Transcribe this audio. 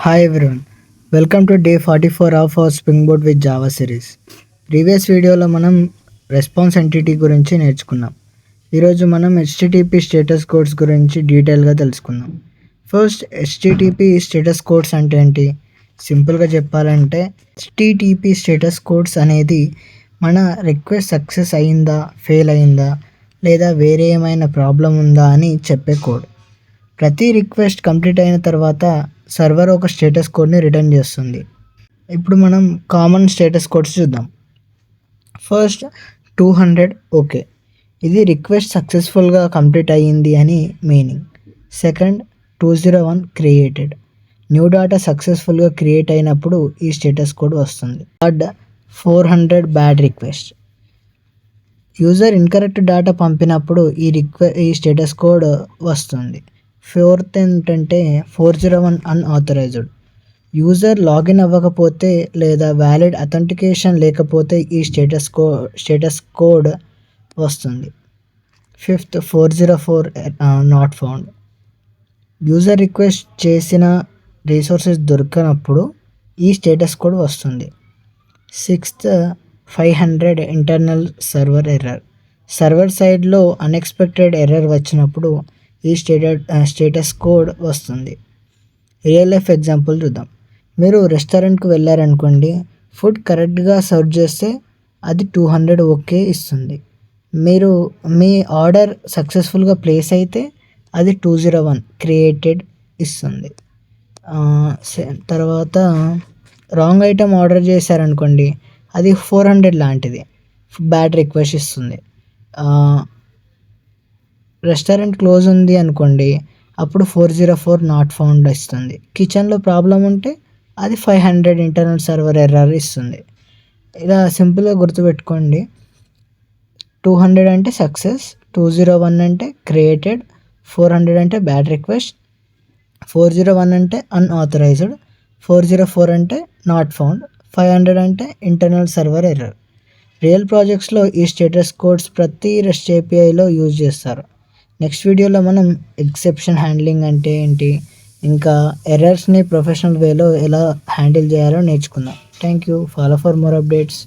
Hi everyone, welcome to day 44 of our Springboard with Java series. Previous వీడియోలో మనం response entity గురించి నేర్చుకున్నాం. ఈరోజు మనం హెచ్టిటిపి స్టేటస్ కోడ్స్ గురించి డీటెయిల్గా తెలుసుకుందాం. ఫస్ట్ హెచ్టిటిపి స్టేటస్ కోడ్స్ అంటే ఏంటి? సింపుల్గా చెప్పాలంటే హెచ్టిటిపి స్టేటస్ కోడ్స్ అనేది మన రిక్వెస్ట్ సక్సెస్ అయిందా, ఫెయిల్ అయిందా, లేదా వేరే ఏమైనా ప్రాబ్లం ఉందా అని చెప్పే కోడ్. ప్రతి రిక్వెస్ట్ కంప్లీట్ అయిన తర్వాత సర్వర్ ఒక స్టేటస్ కోడ్ని రిటర్న్ చేస్తుంది. ఇప్పుడు మనం కామన్ స్టేటస్ కోడ్స్ చూద్దాం. ఫస్ట్ 200 ఓకే, ఇది రిక్వెస్ట్ సక్సెస్ఫుల్గా కంప్లీట్ అయ్యింది అని meaning. Second 201 created, new data సక్సెస్ఫుల్గా క్రియేట్ అయినప్పుడు ఈ స్టేటస్ కోడ్ వస్తుంది. Third 400 bad request, user incorrect data పంపినప్పుడు ఈ స్టేటస్ కోడ్ వస్తుంది. ఫోర్త్ ఏంటంటే 401 అన్ఆథరైజ్డ్, యూజర్ లాగిన్ అవ్వకపోతే లేదా వ్యాలిడ్ అథెంటికేషన్ లేకపోతే ఈ స్టేటస్ కోడ్ వస్తుంది. Fifth 404 not found, user request చేసిన రిసోర్సెస్ దొరకనప్పుడు ఈ స్టేటస్ కోడ్ వస్తుంది. Sixth 500 internal server error, server సైడ్లో అన్ఎక్స్పెక్టెడ్ ఎర్రర్ వచ్చినప్పుడు ఈ స్టేటస్ కోడ్ వస్తుంది. రియల్ లైఫ్ ఎగ్జాంపుల్ చూద్దాం. మీరు రెస్టారెంట్కి వెళ్ళారనుకోండి, ఫుడ్ కరెక్ట్గా సర్వ్ చేస్తే అది 200 ఓకే ఇస్తుంది. మీరు మీ ఆర్డర్ సక్సెస్ఫుల్గా ప్లేస్ అయితే అది 201 క్రియేటెడ్ ఇస్తుంది. తర్వాత రాంగ్ ఐటమ్ ఆర్డర్ చేశారనుకోండి, అది 400 లాంటిది, బ్యాడ్ రిక్వెస్ట్ ఇస్తుంది. రెస్టారెంట్ క్లోజ్ ఉంది అనుకోండి, అప్పుడు 404 నాట్ ఫౌండ్ ఇస్తుంది. కిచెన్లో ప్రాబ్లం ఉంటే అది 500 ఇంటర్నల్ సర్వర్ ఎర్రర్ ఇస్తుంది. ఇలా సింపుల్గా గుర్తుపెట్టుకోండి. 200 అంటే సక్సెస్, 201 అంటే క్రియేటెడ్, 400 అంటే బ్యాడ్ రిక్వెస్ట్, 401 అంటే అన్ఆథరైజ్డ్, 404 అంటే నాట్ ఫౌండ్, 500 అంటే ఇంటర్నల్ సర్వర్ ఎర్రర్. రియల్ ప్రాజెక్ట్స్లో ఈ స్టేటస్ కోడ్స్ ప్రతి రెస్ట్ ఏపీఐలో యూజ్ చేస్తారు. నెక్స్ట్ వీడియోలో మనం ఎక్సెప్షన్ హ్యాండ్లింగ్ అంటే ఏంటి, ఇంకా ఎర్రర్స్ని ప్రొఫెషనల్ వేలో ఎలా హ్యాండిల్ చేయాలో నేర్చుకుందాం. Thank you. Follow for more updates.